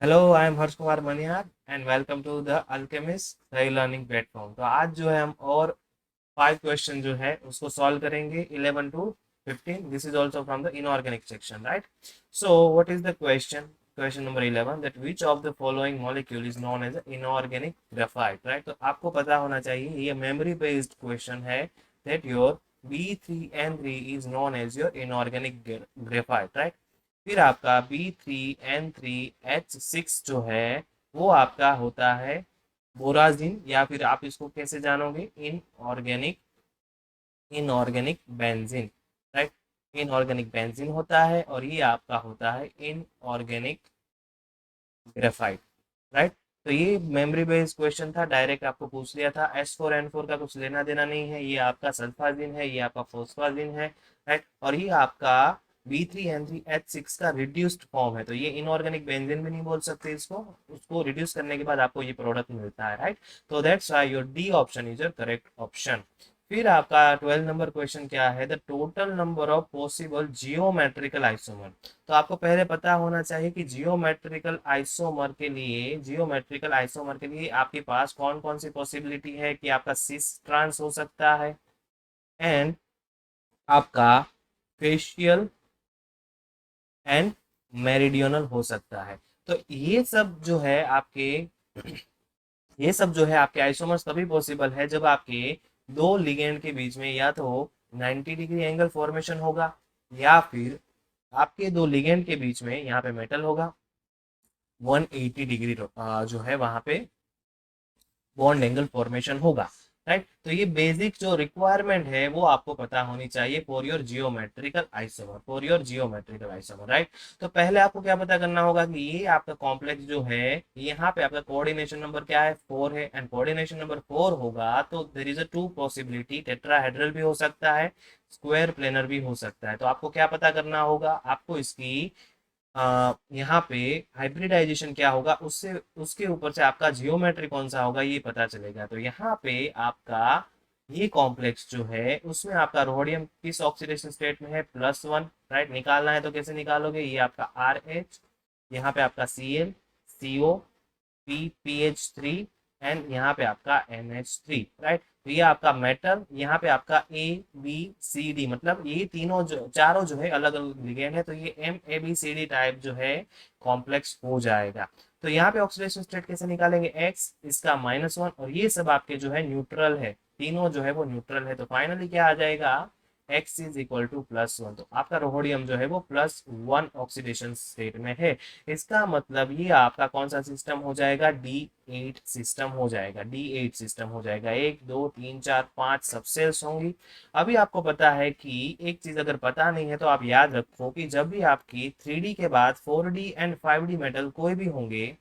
Hello, I am Harsh Kumar Manihar and welcome to the Alchemist सही learning platform. तो आज जो है हम और 5 क्वेश्चन जो है उसको सॉल्व करेंगे 11 to 15। This is also from the inorganic section, right? So what is the question? Question number 11, that which of the following molecule is known as inorganic graphite, right? तो आपको पता होना चाहिए, ये मेमोरी बेस्ड क्वेश्चन है, that your B3N3 is known as your inorganic graphite, right? फिर आपका B3N3H6 जो है वो आपका होता है बोराजिन, या फिर आप इसको कैसे जानोगे, inorganic inorganic benzene, right? Inorganic benzene होता है और ये आपका होता है इनऑर्गेनिक ग्रेफाइट, राइट? तो ये मेमोरी बेस्ड क्वेश्चन था, डायरेक्ट आपको पूछ लिया था। S4N4 का कुछ लेना देना नहीं है, ये आपका सल्फाजिन है, ये आपका फोस्फाजिन है, राइट? और ये आपका B3N3H6 का रिड्यूस्ड फॉर्म है, तो ये इनऑर्गेनिक बेंजीन भी नहीं बोल सकते इसको। उसको रिड्यूस करने के बाद आपको ये प्रोडक्ट मिलता है, राइट? तो that's why your D option is your correct option. फिर आपका 12 नंबर क्वेश्चन क्या है, the total number of possible geometrical isomer. तो आपको पहले पता होना चाहिए कि जियोमेट्रिकल आइसोमर के लिए आपके पास कौन कौन सी पॉसिबिलिटी है, कि आपका सिस ट्रांस हो सकता है, एंड आपका फेशियल एंड मेरिडियनल हो सकता है। तो ये सब जो है आपके आइसोमर्स तभी पॉसिबल है जब आपके दो लिगेंड के बीच में या तो 90 डिग्री एंगल फॉर्मेशन होगा, या फिर आपके दो लिगेंड के बीच में यहाँ पे मेटल होगा, 180 डिग्री जो है वहां पे बॉन्ड एंगल फॉर्मेशन होगा, राइट? तो ये बेसिक जो रिक्वायरमेंट है वो आपको पता होनी चाहिए for your geometrical isomer, right? तो पहले आपको क्या पता करना होगा कि ये आपका कॉम्प्लेक्स जो है, यहाँ पे आपका कोऑर्डिनेशन नंबर क्या है, 4 है, एंड कोऑर्डिनेशन नंबर 4 होगा तो there is a to possibility, tetrahedral भी हो सकता है, स्क्वायर प्लेनर भी हो सकता है। तो आपको क्या पता करना होगा, आपको इसकी यहाँ पे हाइब्रिडाइजेशन क्या होगा, उससे उसके ऊपर से आपका जियोमेट्री कौन सा होगा ये पता चलेगा। तो यहाँ पे आपका ये कॉम्प्लेक्स जो है उसमें आपका रोडियम किस ऑक्सीडेशन स्टेट में है, +1, राइट? निकालना है तो कैसे निकालोगे, ये आपका RH, यहाँ पे आपका Cl, CO, PPH3, एंड यहाँ पे आपका NH3, राइट? तो ये आपका मेटल, यहाँ पे आपका ABCD, मतलब ये तीनों जो चारों जो है अलग अलग लिगेंड है, तो ये MABCD टाइप जो है कॉम्प्लेक्स हो जाएगा। तो यहाँ पे ऑक्सीडेशन स्टेट कैसे निकालेंगे, X इसका -1, और ये सब आपके जो है न्यूट्रल है, तीनों जो है वो न्यूट्रल है। तो फाइनली क्या आ जाएगा, X इज इक्वल टू +1। तो आपका रोडियम जो है वो +1 ऑक्सीडेशन स्टेट में है। इसका मतलब ये आपका कौन सा सिस्टम हो जाएगा, D8 सिस्टम हो जाएगा, D8 सिस्टम हो जाएगा। 1 2 3 4 5 सब सेल्स होंगी। अभी आपको पता है कि एक चीज अगर पता नहीं है तो आप याद रखो कि जब भी आपकी 3D के बाद 4D एंड 5D मेटल कोई भी होंगे,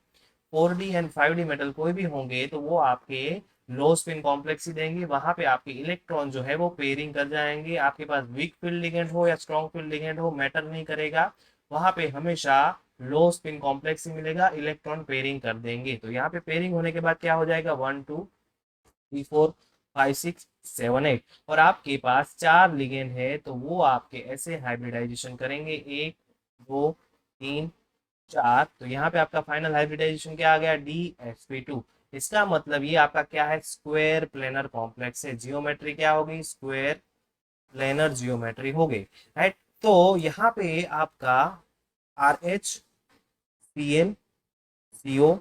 4D एंड 5D मेटल कोई भी होंगे, तो वो आपके लो स्पिन कॉम्प्लेक्स ही देंगे। वहां पे आपके इलेक्ट्रॉन जो है वो पेयरिंग कर जाएंगे। आपके पास वीक फील्ड लिगेंड हो या स्ट्रॉन्ग फील्ड लिगेंड हो, मैटर नहीं करेगा, वहां पे हमेशा लो स्पिन कॉम्प्लेक्स ही मिलेगा, इलेक्ट्रॉन पेयरिंग कर देंगे। तो यहाँ पे पेयरिंग होने के बाद क्या हो जाएगा, 1 2 3 4 5 6 7 8, और आपके पास 4 लिगेंड है तो वो आपके ऐसे हाइब्रिडाइजेशन करेंगे, 1 2 3 4। तो यहाँ पे आपका फाइनल हाइब्रिडाइजेशन क्या आ गया, DsP2। इसका मतलब ये आपका क्या है, स्क्वायर प्लेनर कॉम्प्लेक्स है। जियोमेट्री क्या होगी, स्क्वायर प्लेनर जियोमेट्री हो गई, राइट? तो यहाँ पे आपका RH, Cl, CO,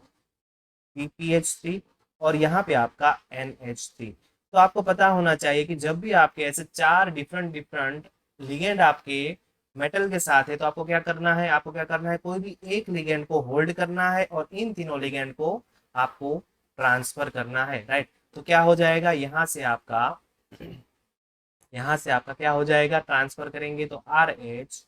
PPH3, और यहाँ पे आपका NH3। तो आपको पता होना चाहिए कि जब भी आपके ऐसे चार डिफरेंट डिफरेंट लिगेंड आपके मेटल के साथ है तो आपको क्या करना है, कोई भी एक लिगेंड को होल्ड करना है और इन तीनों लिगेंड को आपको ट्रांसफर करना है, राइट? तो क्या हो जाएगा, यहाँ से आपका क्या हो जाएगा, ट्रांसफर करेंगे तो RH,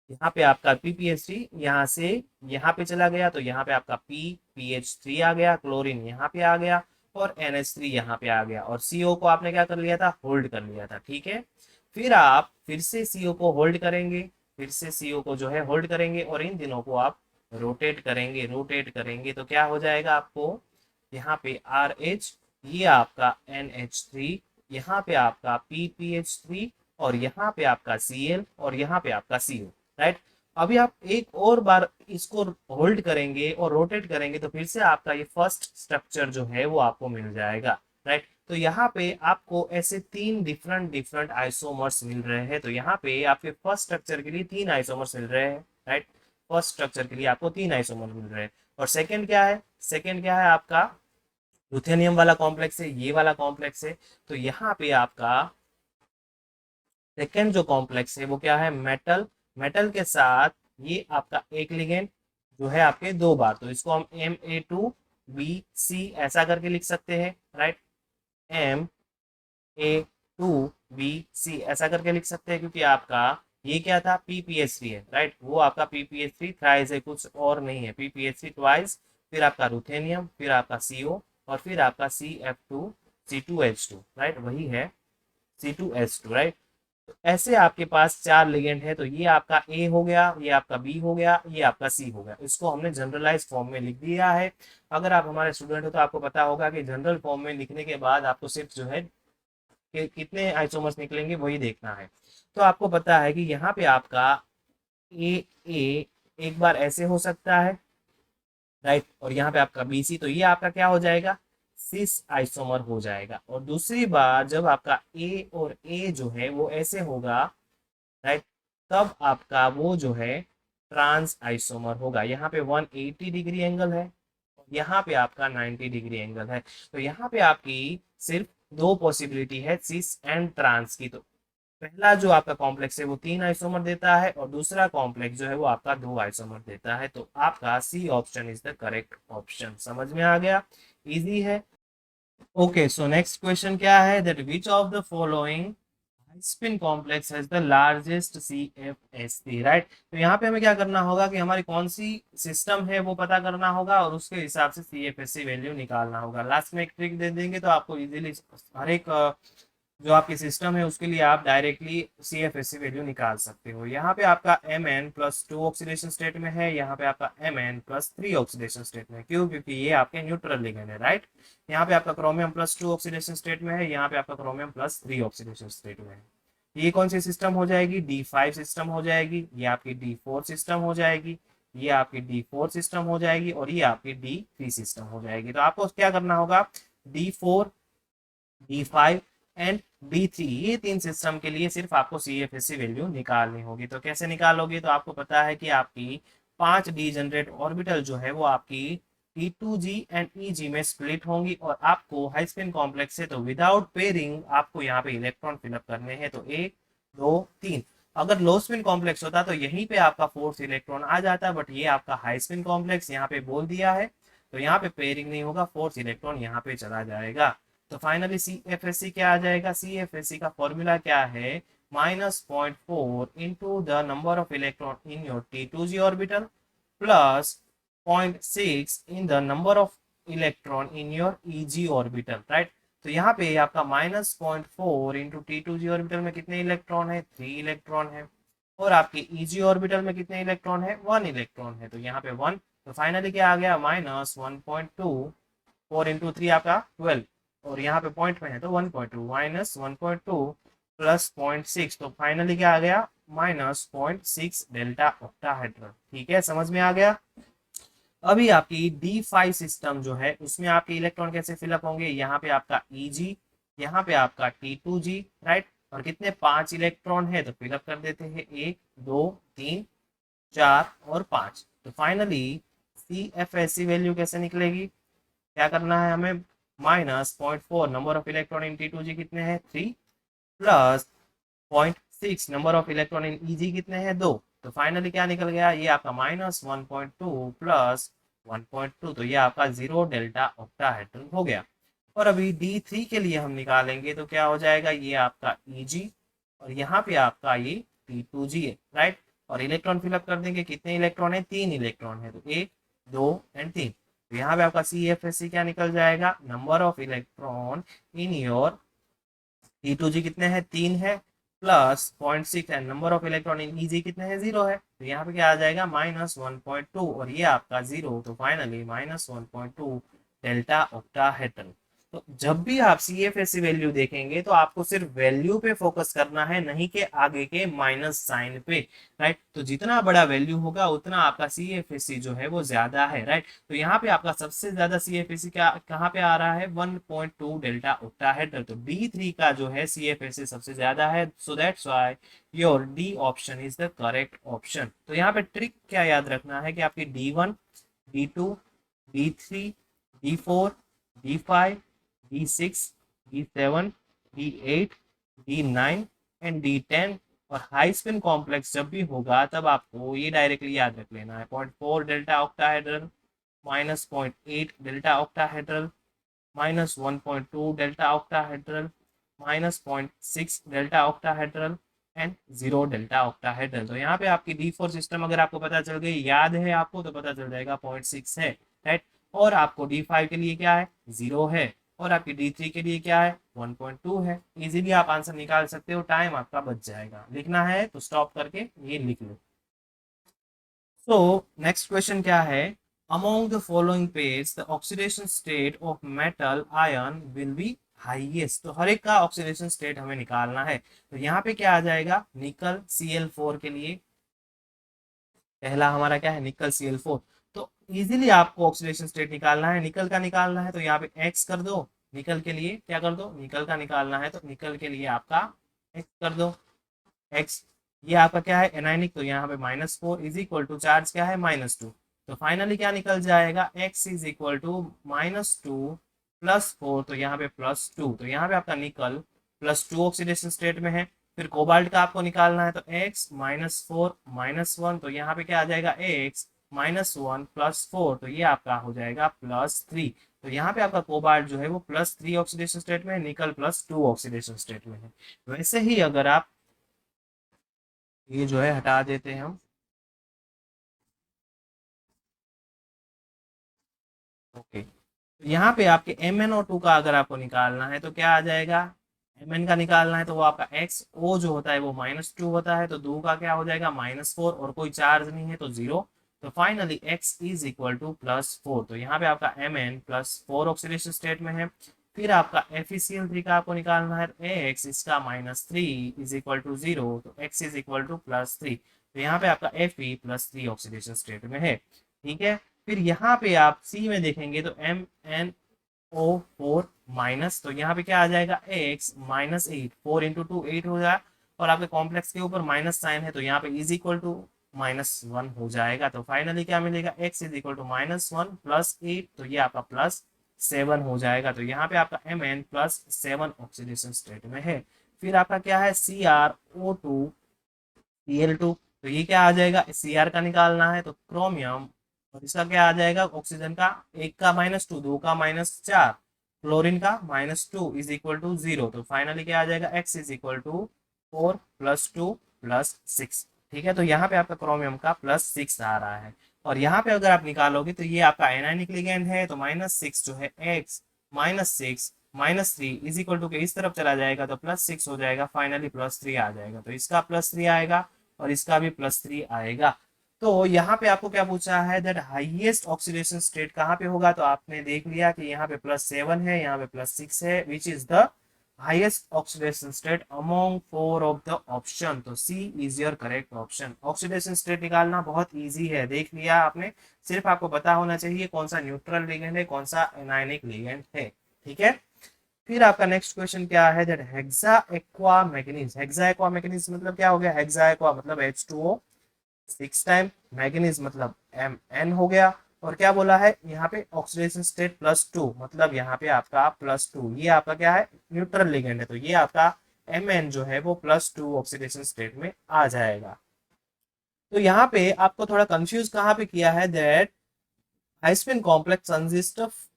यहाँ पे आपका PPH3 यहाँ से यहाँ पे चला गया, तो यहाँ पे आपका PPH3 आ गया, क्लोरीन यहाँ पे आ गया, और NH3 यहाँ पे आ गया, और CO को आपने क्या कर लिया था, होल्ड कर लिया था, ठीक है? फिर आप फिर से CO को होल्ड करेंगे, को जो है होल्ड करेंगे, और इन दिनों को आप रोटेट करेंगे तो क्या हो जाएगा आपको, यहाँ पे RH, ये आपका NH3, यहाँ पे आपका PPH3, और यहाँ पे आपका Cl, और यहाँ पे आपका CO, राइट? अभी आप एक और बार इसको होल्ड करेंगे और रोटेट करेंगे तो फिर से आपका ये फर्स्ट स्ट्रक्चर जो है वो आपको मिल जाएगा, राइट। तो यहाँ पे आपको ऐसे तीन डिफरेंट डिफरेंट आइसोमर्स मिल रहे हैं। तो यहाँ पे आपके फर्स्ट स्ट्रक्चर के लिए तीन आइसोमर्स मिल रहे हैं, राइट। फर्स्ट स्ट्रक्चर के लिए आपको तीन आइसोमर मिल रहे हैं। और सेकंड क्या है, सेकंड क्या है आपका रुथेनियम वाला कॉम्प्लेक्स है, ये वाला कॉम्प्लेक्स है। तो यहाँ पे आपका सेकेंड जो कॉम्प्लेक्स है वो क्या है, मेटल। मेटल के साथ ये आपका एक लिगेंड जो है आपके दो बार, तो इसको हम Ma2Bc ऐसा करके लिख सकते हैं, राइट। Ma2Bc ऐसा करके लिख सकते हैं क्योंकि आपका ये क्या था, PPH3 है, राइट। वो आपका PPH3 थ्राइस है, कुछ और नहीं है। PPH3 ट्वाइस, फिर आपका रुथेनियम, फिर आपका CO, और फिर आपका CF2C2H2, राइट। वही है C2H2, राइट। तो ऐसे आपके पास चार लिगेंड है। तो ये आपका ए हो गया, ये आपका बी हो गया, ये आपका सी हो गया। इसको हमने जनरलाइज फॉर्म में लिख दिया है। अगर आप हमारे स्टूडेंट हो तो आपको पता होगा कि जनरल फॉर्म में लिखने के बाद आपको सिर्फ जो है कि कितने आइसोमर्स निकलेंगे वही देखना है। तो आपको पता है कि यहाँ पे आपका ए एक बार ऐसे हो सकता है, राइट। और यहाँ पे आपका BC, तो ये आपका क्या हो जाएगा, सिस आइसोमर हो जाएगा। और दूसरी बार जब आपका ए और ए जो है वो ऐसे होगा, राइट, तब आपका वो जो है ट्रांस आइसोमर होगा। यहाँ पे 180 डिग्री एंगल है, यहाँ पे आपका 90 डिग्री एंगल है। तो यहाँ पे आपकी सिर्फ दो पॉसिबिलिटी है सिस एंड ट्रांस की। तो पहला जो आपका कॉम्प्लेक्स है वो तीन आइसोमर देता है और दूसरा कॉम्प्लेक्स जो है वो आपका दो आइसोमर देता है। तो आपका C option is the correct option. समझ में आ गया, इजी है। ओके, सो नेक्स्ट क्वेश्चन क्या है, that which of the following spin complex has the largest CFSC, right. तो यहाँ पे हमें क्या करना होगा कि हमारी कौन सी सिस्टम है वो पता करना होगा और उसके हिसाब से CFSC वैल्यू निकालना होगा। लास्ट में एक ट्रिक दे देंगे तो आपको इजीली हर एक जो आपकी सिस्टम है उसके लिए आप डायरेक्टली CFSC वैल्यू निकाल सकते हो। यहाँ पे आपका Mn+2 ऑक्सीडेशन स्टेट में है, यहाँ पे आपका Mn+3 ऑक्सीडेशन स्टेट में। क्यों, क्योंकि ये आपके न्यूट्रल लिगेंड है, राइट। यहाँ पे आपका क्रोमियम+2 ऑक्सीडेशन स्टेट में है, यहाँ पे आपका क्रोमियम+3 ऑक्सीडेशन स्टेट में है। ये कौन सी सिस्टम हो जाएगी, D5 सिस्टम हो जाएगी, ये आपकी D4 सिस्टम हो जाएगी, ये आपकी D4 सिस्टम हो जाएगी, और ये आपकी D3 सिस्टम हो जाएगी। तो आपको क्या करना होगा, D4, D5 एंड D3, ये तीन सिस्टम के लिए सिर्फ आपको CFSC वैल्यू निकालनी होगी। तो कैसे निकालोगे, तो आपको पता है कि आपकी 5 डीजनरेट ऑर्बिटल जो है वो आपकी T2G एंड EG में स्प्लिट होंगी और आपको हाई स्पिन कॉम्प्लेक्स है तो विदाउट पेयरिंग आपको यहाँ पे इलेक्ट्रॉन फिलअप करने हैं। तो 1 2 3। अगर लो स्पिन कॉम्प्लेक्स होता तो यहीं पे आपका फोर्थ इलेक्ट्रॉन आ जाता, बट ये आपका हाई स्पिन कॉम्प्लेक्स यहाँ पे बोल दिया है तो यहाँ पे पेयरिंग नहीं होगा, फोर्थ इलेक्ट्रॉन यहाँ पे चला जाएगा। तो फाइनली CFSC क्या आ जाएगा, CFSC का फॉर्मूला क्या है, -0.4 into the number of electron in your T2G orbital plus 0.6 in the number of electron in your EG orbital, right. तो यहाँ पे आपका -0.4 इंटू T2G ऑर्बिटल में कितने इलेक्ट्रॉन है, 3 इलेक्ट्रॉन है, और आपके EG ऑर्बिटल में कितने इलेक्ट्रॉन है, 1 इलेक्ट्रॉन है। तो यहाँ पे 1, तो फाइनली क्या आ गया, -1.2, 4 इंटू 3 आपका 12, और यहाँ पे पॉइंट में है तो 1.2 -1.2 प्लस 0.6, तो फाइनली क्या आ गया, -0.6 डेल्टा ऑक्टाहेड्रल। ठीक है, समझ में आ गया। अभी आपकी D5 सिस्टम जो है उसमें आपके इलेक्ट्रॉन कैसे फिलअप होंगे, यहाँ पे आपका EG, यहाँ पे आपका T2G, राइट। और कितने, 5 इलेक्ट्रॉन है तो फिलअप कर देते हैं 1 2 3 4 और 5। तो फाइनली CFSC वैल्यू कैसे निकलेगी, क्या करना है हमें, -0.4 number of electron in T2G कितने हैं, 3, plus 0.6 number of electron in EG कितने हैं, 2। तो फाइनली क्या निकल गया, ये आपका -1.2 प्लस 1.2, तो ये आपका 0 डेल्टा ऑक्टाहेड्रल हो गया। और अभी D3 के लिए हम निकालेंगे तो क्या हो जाएगा, ये आपका EG और यहाँ पे आपका ये T2G है, राइट। और इलेक्ट्रॉन फिलअप कर देंगे, कितने इलेक्ट्रॉन है, 3 इलेक्ट्रॉन है, तो 1 2 एंड 3। तो यहाँ पे आपका CFSC क्या निकल जाएगा, number of electron in your T2G कितने हैं, 3 है, plus 0.6 and number of electron in EG कितने हैं, 0 है। तो यहाँ पे क्या आ जाएगा, -1.2 और ये आपका 0। तो फाइनली -1.2 डेल्टा ऑक्टाहेड्रल। तो जब भी आप CFSE वैल्यू देखेंगे तो आपको सिर्फ वैल्यू पे फोकस करना है, नहीं कि आगे के माइनस साइन पे, राइट। तो जितना बड़ा वैल्यू होगा उतना आपका CFSE जो है वो ज्यादा है, राइट। तो यहाँ पे आपका सबसे ज्यादा CFSE क्या कहाँ पे आ रहा है, 1.2 डेल्टा ऑक्टाहेड्रल। तो D3 का जो है CFSE सबसे ज्यादा है, सो that's why your D option is the correct option. तो यहाँ पे ट्रिक क्या याद रखना है कि आपकी D1, D2, D3, D4, D5, D6, D7, D8, D9 and D10 और हाई स्पिन कॉम्प्लेक्स जब भी होगा तब आपको ये डायरेक्टली याद रख लेना है, 0.4 delta octahedral, minus 0.8 delta octahedral, minus 1.2 delta octahedral, minus 0.6 delta octahedral and 0 delta octahedral. तो यहाँ पे आपकी D4 सिस्टम अगर आपको पता चल गई, याद है आपको, तो पता चल जाएगा 0.6 है, राइट। और आपको D5 के लिए क्या है, 0 है, और आपकी D3 के लिए क्या है, 1.2 है। इजीली आप आंसर निकाल सकते हो, टाइम आपका बच जाएगा। लिखना है तो स्टॉप करके ये लिख लो। सो नेक्स्ट क्वेश्चन क्या है, among the following pairs the oxidation state of metal ion will be highest। तो हर एक का ऑक्सीडेशन स्टेट हमें निकालना है। तो यहाँ पे क्या आ जाएगा, निकल Cl4 के लिए पहला हमारा क्या है, निकल Cl4। तो इजीली आपको ऑक्सीडेशन स्टेट निकालना है, निकल का निकालना है, तो यहाँ पे X कर दो। निकल के लिए क्या कर दो, निकल का निकालना है तो निकल के लिए आपका X कर दो, X। ये आपका क्या है, एनाइनिक, तो यहाँ पे -4 इज इक्वल टू चार्ज क्या है, -2। तो फाइनली क्या निकल जाएगा, X इज इक्वल टू -2 +4, तो यहाँ पे +2। तो यहाँ पे आपका निकल +2 ऑक्सीडेशन स्टेट में है। फिर कोबाल्ट का आपको निकालना है तो X -4 -1, तो यहाँ पे क्या आ जाएगा, X -1 +4, तो ये आपका हो जाएगा +3। तो यहाँ पे आपका कोबाल्ट जो है वो +3 ऑक्सीडेशन स्टेट में है, निकल +2 ऑक्सीडेशन स्टेट में है। वैसे ही अगर आप ये जो है हटा देते हैं हम, ओके। तो यहाँ पे आपके MnO2 का अगर आपको निकालना है तो क्या आ जाएगा, Mn का निकालना है तो वो आपका XO जो होता है वो -2 होता है, तो 2 का क्या हो जाएगा, -4, और कोई चार्ज नहीं है तो 0। तो finally X is equal to +4। तो यहाँ पे आपका Mn +4 ऑक्सीडेशन स्टेट में है। फिर आपका FeCl3 का आपको निकालना है तो X इसका -3 इज इक्वल टू 0, तो X इज इक्वल टू +3। तो यहाँ पे आपका Fe +3 ऑक्सीडेशन स्टेट में है, ठीक है। फिर यहाँ पे आप सी में देखेंगे तो MnO4 माइनस, तो यहाँ पे क्या आ जाएगा, X -8, 4 इंटू 2 8 हो जाए, और आपके कॉम्प्लेक्स के ऊपर माइनस साइन है तो यहाँ पे इज इक्वल टू -1 हो जाएगा। तो फाइनली क्या मिलेगा, X इज इक्वल टू -1 +8, तो ये आपका +7 हो जाएगा। तो यहाँ पे आपका Mn +7 ऑक्सीडेशन स्टेट में है। फिर आपका क्या है, CrO2 Cl2, तो ये क्या आ जाएगा, Cr का निकालना है तो क्रोमियम, और इसका क्या आ जाएगा, ऑक्सीजन का एक का -2, दो का -4, क्लोरीन का -2 इज इक्वल टू 0। तो फाइनली क्या आ जाएगा, X इज इक्वल टू 4 +2 +6, ठीक है। तो यहाँ पे आपका क्रोमियम का +6 आ रहा है। और यहाँ पे अगर आप निकालोगे तो ये आपका एनायनिक लिगेंड है, तो -6 जो है, X -6 -3 इज इक्वल टू के इस तरफ चला जाएगा तो +6 हो जाएगा, फाइनली +3 आ जाएगा। तो इसका +3 आएगा और इसका भी +3 आएगा। तो यहाँ पे आपको क्या पूछा है, दैट हाईएस्ट ऑक्सीडेशन स्टेट कहाँ पे होगा, तो आपने देख लिया कि यहाँ पे +7 है, यहाँ पे +6 है, which is the highest oxidation state among 4 of the option. तो C is your correct option. Oxidation state निकालना बहुत इजी है, देख लिया आपने, सिर्फ आपको पता होना चाहिए कौन सा न्यूट्रल लिगेंड है, कौन सा एनायनिक लिगेंड है, ठीक है। फिर आपका नेक्स्ट क्वेश्चन क्या है, that hexa aqua manganese. Hexa aqua manganese मतलब क्या हो गया, हेक्सा एक्वा मतलब H2O 6 टाइम, मैग्नीज मतलब Mn हो गया। और क्या बोला है यहाँ पे, ऑक्सीडेशन स्टेट +2, मतलब यहाँ पे आपका +2, ये आपका क्या है, न्यूट्रल लिगेंड है, तो ये आपका Mn जो है वो +2 ऑक्सीडेशन स्टेट में आ जाएगा। तो यहाँ पे आपको थोड़ा कंफ्यूज कहाँ पे किया है, that high spin complex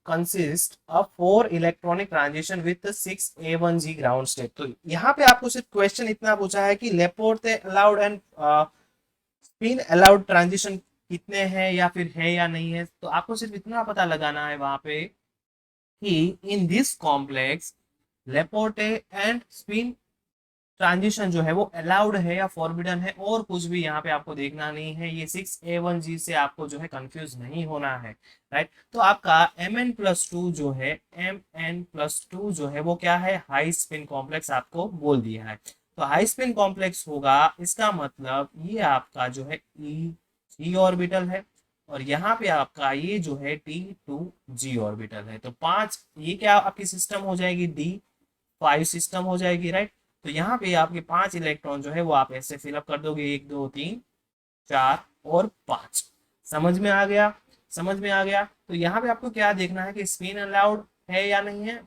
consist of 4 electronic transition with 6A1G ground state। तो यहाँ पे आपको सिर्फ क्वेश्चन इतना पूछा है कि Laporte allowed and spin allowed transition कितने हैं या फिर है या नहीं है। तो आपको सिर्फ इतना पता लगाना है वहां पे कि in this complex Laporte and spin transition जो है वो अलाउड है या फॉरबिडन है, और कुछ भी यहाँ पे आपको देखना नहीं है। ये 6A1G से आपको जो है कंफ्यूज नहीं होना है, राइट। तो आपका Mn+2 जो है, Mn+2 जो है वो क्या है, हाई स्पिन कॉम्प्लेक्स आपको बोल दिया है। तो हाई स्पिन कॉम्प्लेक्स होगा, इसका मतलब ये आपका जो है E ऑर्बिटल है, और यहाँ पे आपका ये जो है T2G ऑर्बिटल है। तो 5, ये क्या आपकी सिस्टम हो जाएगी, D5 सिस्टम हो जाएगी, राइट। तो यहाँ पे आपके 5 इलेक्ट्रॉन जो है वो आप ऐसे फिलअप कर दोगे, 1 2 3 4 और 5। समझ में आ गया, समझ में आ गया। तो यहाँ पे आपको क्या देखना है कि स्पिन अलाउड है या नहीं है,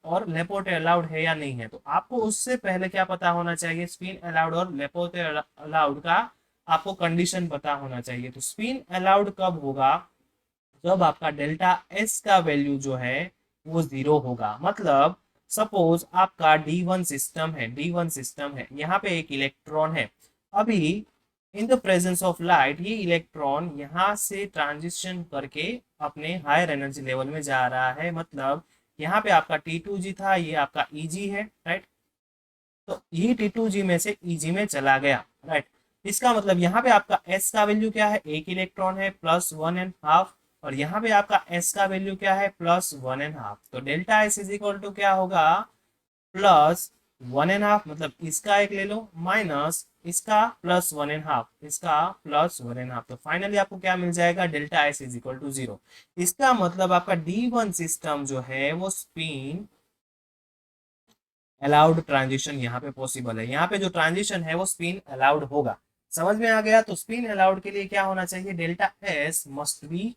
और लेपोर्टे अलाउड है या नहीं है। तो आपको उससे पहले क्या पता होना चाहिए, स्पिन अलाउड और लेपोर्टे अलाउड का आपको कंडीशन पता होना चाहिए। तो स्पिन अलाउड कब होगा, जब आपका डेल्टा एस का वैल्यू जो है वो 0 होगा। मतलब सपोज आपका D1 सिस्टम है, D1 सिस्टम है, यहाँ पे एक इलेक्ट्रॉन है। अभी in the presence of light ये इलेक्ट्रॉन यहाँ से ट्रांजिशन करके अपने हायर एनर्जी लेवल में जा रहा है। मतलब यहाँ पे आपका T2G था, ये आपका EG है, राइट। तो ये T2G में से EG में चला गया, राइट। इसका मतलब यहाँ पे आपका S का वैल्यू क्या है, एक इलेक्ट्रॉन है, +1.5, और यहाँ पे आपका S का वैल्यू क्या है, +1.5। तो delta S is equal to क्या होगा, +1.5, मतलब इसका एक ले लो माइनस इसका +1.5, इसका +1.5। तो फाइनली आपको क्या मिल जाएगा, delta S is equal to 0। इसका मतलब आपका D1 सिस्टम जो है वो स्पिन अलाउड ट्रांजिशन यहाँ पे पॉसिबल है। यहाँ पे जो ट्रांजिशन है वो स्पिन अलाउड होगा। समझ में आ गया। तो स्पिन अलाउड के लिए क्या होना चाहिए, डेल्टा एस मस्ट बी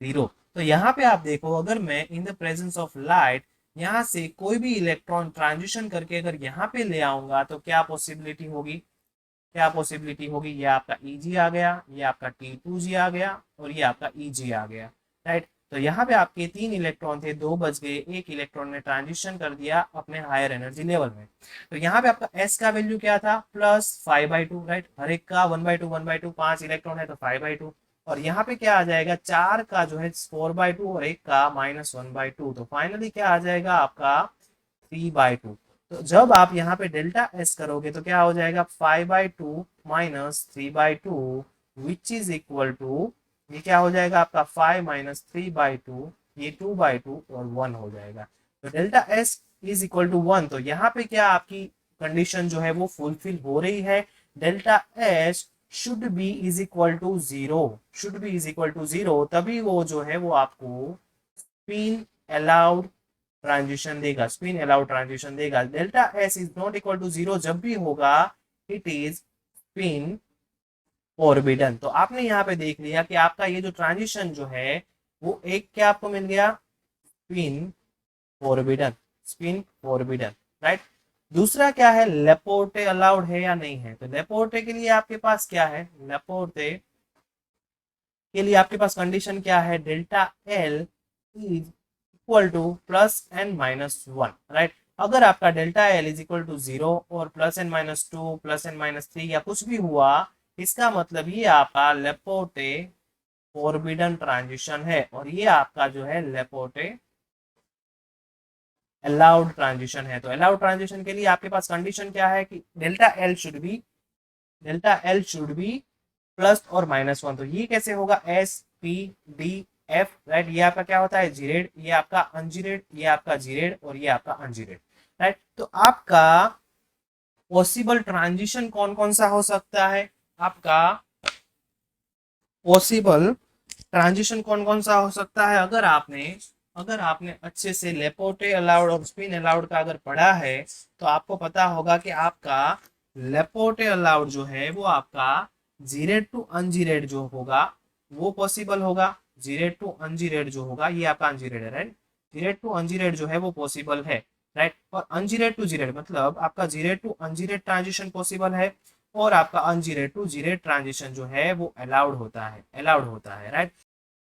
0। तो यहाँ पे आप देखो, अगर मैं in the presence of light यहाँ से कोई भी इलेक्ट्रॉन ट्रांजिशन करके अगर यहाँ पे ले आऊंगा तो क्या पॉसिबिलिटी होगी, क्या पॉसिबिलिटी होगी, ये आपका EG आ गया, ये आपका T2G आ गया, और ये आपका EG आ गया, राइट। तो यहाँ पे आपके 3 इलेक्ट्रॉन थे, 2 बच गए, एक इलेक्ट्रॉन ने ट्रांजिशन कर दिया अपने हायर एनर्जी लेवल में। तो यहाँ पे आपका S का वैल्यू क्या था, +5/2, राइट। हर एक का 1/2 1/2, 5 इलेक्ट्रॉन है तो 5/2। और यहाँ पे क्या आ जाएगा, 4 का जो है 4/2 और एक का -1/2। तो फाइनली क्या आ जाएगा आपका 3/2। तो जब आप यहाँ पे डेल्टा एस करोगे तो क्या हो जाएगा, 5/2 -3/2 विच इज इक्वल टू, ये क्या हो जाएगा आपका 5 -3/2, ये 2/2 और 1 हो जाएगा। तो delta S is equal to 1। तो यहाँ पे क्या आपकी कंडीशन जो है वो फुलफिल हो रही है। Delta S should be is equal to 0, should be is equal to 0, तभी वो जो है वो आपको स्पिन अलाउड ट्रांजिशन देगा, स्पिन अलाउड ट्रांजिशन देगा। Delta S is not equal to 0 जब भी होगा, इट इज स्पिन फॉरबिडन। तो आपने यहाँ पे देख लिया कि आपका ये जो ट्रांजिशन जो है वो एक क्या आपको मिल गया, spin forbidden, spin forbidden, right. दूसरा क्या है, लेपोर्टे अलाउड है या नहीं है। तो लेपोर्टे के लिए आपके पास क्या है, लेपोर्टे के लिए आपके पास कंडीशन क्या है, delta L is equal to +n-1, right. अगर आपका delta L is equal to 0 और +n-2 +n-3 या कुछ भी हुआ, इसका मतलब ये आपका लेपोर्टे फॉरबिडन ट्रांजिशन है, और ये आपका जो है लेपोर्टे अलाउड ट्रांजिशन है। तो अलाउड ट्रांजिशन के लिए आपके पास कंडीशन क्या है कि delta L should be plus और -1। तो ये कैसे होगा, S-P-D-F, राइट। ये आपका क्या होता है, जीरेड, ये आपका अनजीरेड, ये आपका जीरेड, और ये आपका अनजीरेड, राइट। तो आपका पॉसिबल ट्रांजिशन कौन कौन सा हो सकता है, आपका पॉसिबल ट्रांजिशन कौन कौन सा हो सकता है, अगर आपने अच्छे से लेपोर्टे अलाउड और स्पिन अलाउड का अगर पढ़ा है तो आपको पता होगा कि आपका लेपोर्टे अलाउड जो है वो आपका जीरेड टू अनजीरेड जो होगा वो पॉसिबल होगा। जीरेड टू अनजीरेड जो होगा ये आपका अनजीरेड है, राइट। जीरेड टू अनजीरेड जो है वो पॉसिबल है, राइट। और अनजीरेड टू जीरेड मतलब आपका gerade to ungerade transition possible है, और आपका अनजीरेड टू जीरेड ट्रांजिशन जो है वो अलाउड होता है, राइट।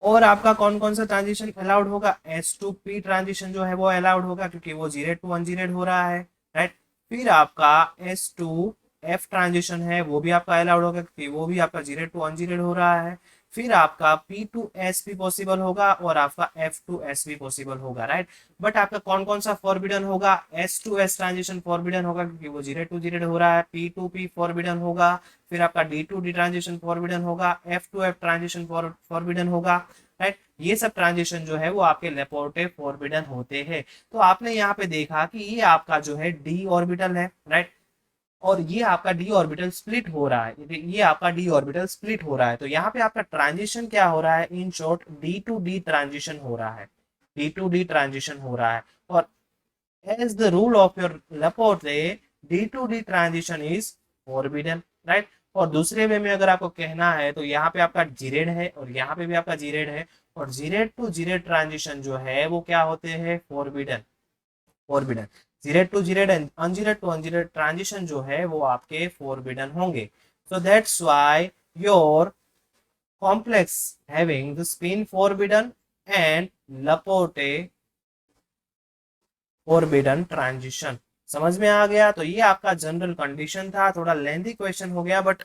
और आपका कौन कौन सा ट्रांजिशन अलाउड होगा, S2P ट्रांजिशन जो है वो अलाउड होगा क्योंकि वो जीरेड टू अनजीरेड हो रहा है, राइट। फिर आपका S2F ट्रांजिशन है वो भी आपका अलाउड होगा क्योंकि वो भी आपका जीरेड टू अनजीरेड हो रहा है। फिर आपका P2S भी पॉसिबल होगा और आपका F2S भी पॉसिबल होगा, राइट। बट आपका कौन कौन सा फॉरबिडन होगा, S2S ट्रांजिशन फॉरबिडन होगा क्योंकि वो जीरो टू जीरो हो रहा है, P2P फॉरबिडन होगा, फिर आपका D2D ट्रांजिशन फॉरबिडन होगा, F2F ट्रांजिशन फॉरबिडन होगा, राइट। ये सब ट्रांजिशन जो है वो आपके लेपोर्टे फॉरबिडन होते हैं। तो आपने यहाँ पे देखा कि ये आपका जो है डी ऑर्बिटल है, राइट, और ये आपका डी ऑर्बिटल स्प्लिट हो रहा है, ये आपका डी ऑर्बिटल स्प्लिट हो रहा है। तो यहाँ पे आपका ट्रांजिशन क्या हो रहा है, in short D to D transition हो रहा है, डी टू डी ट्रांजिशन हो रहा है। और as the rule of your Laporte, D2D transition is forbidden, right? और दूसरे वे में अगर आपको कहना है तो यहाँ पे आपका जीरेड है और यहाँ पे भी आपका जीरेड है, और जीरेड टू जीरेड ट्रांजिशन जो है वो क्या होते हैं, forbidden, forbidden. Gerade to gerade and ungerade to ungerade transition जो है वो आपके फोरबिडन होंगे। So that's why your complex having the spin forbidden and Laporte forbidden transition. समझ में आ गया? तो ये आपका जनरल कंडीशन था, थोड़ा लेंथी क्वेश्चन हो गया बट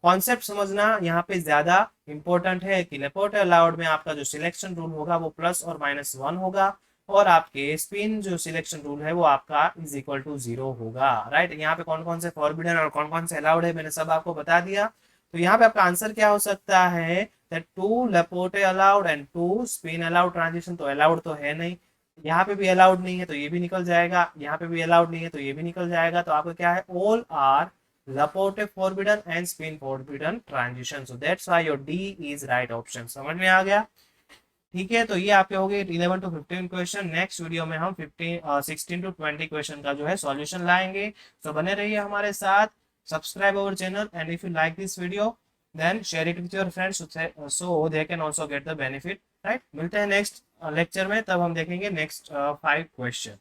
कॉन्सेप्ट समझना यहाँ पे ज्यादा इंपॉर्टेंट है कि लेपोर्टे अलाउड में आपका जो सिलेक्शन रूल होगा वो प्लस और -1 होगा, और आपके स्पिन जो सिलेक्शन रूल है वो आपका इज इक्वल टू 0 होगा, राइट। यहाँ पे कौन कौन से फॉरबिडन और कौन कौन से अलाउड है मैंने सब आपको बता दिया। तो यहाँ पे आपका आंसर क्या हो सकता है, that 2 Laporte allowed and 2 spin allowed transition. तो अलाउड तो है नहीं, यहाँ पे भी अलाउड नहीं है तो ये भी निकल जाएगा, यहाँ पे भी अलाउड नहीं है तो ये भी निकल जाएगा। तो आपका क्या है, all are Laporte forbidden and spin forbidden transition, so that's why your D is right option। समझ में आ गया? ठीक है, तो ये आपके हो गए 11 to 15 क्वेश्चन। नेक्स्ट वीडियो में हम 16 to 20 क्वेश्चन का जो है सॉल्यूशन लाएंगे। तो बने रहिए हमारे साथ, subscribe our channel and if you like this video then share it with your friends so they can also get the benefit, right. मिलते हैं नेक्स्ट लेक्चर में, तब हम देखेंगे नेक्स्ट 5 क्वेश्चन।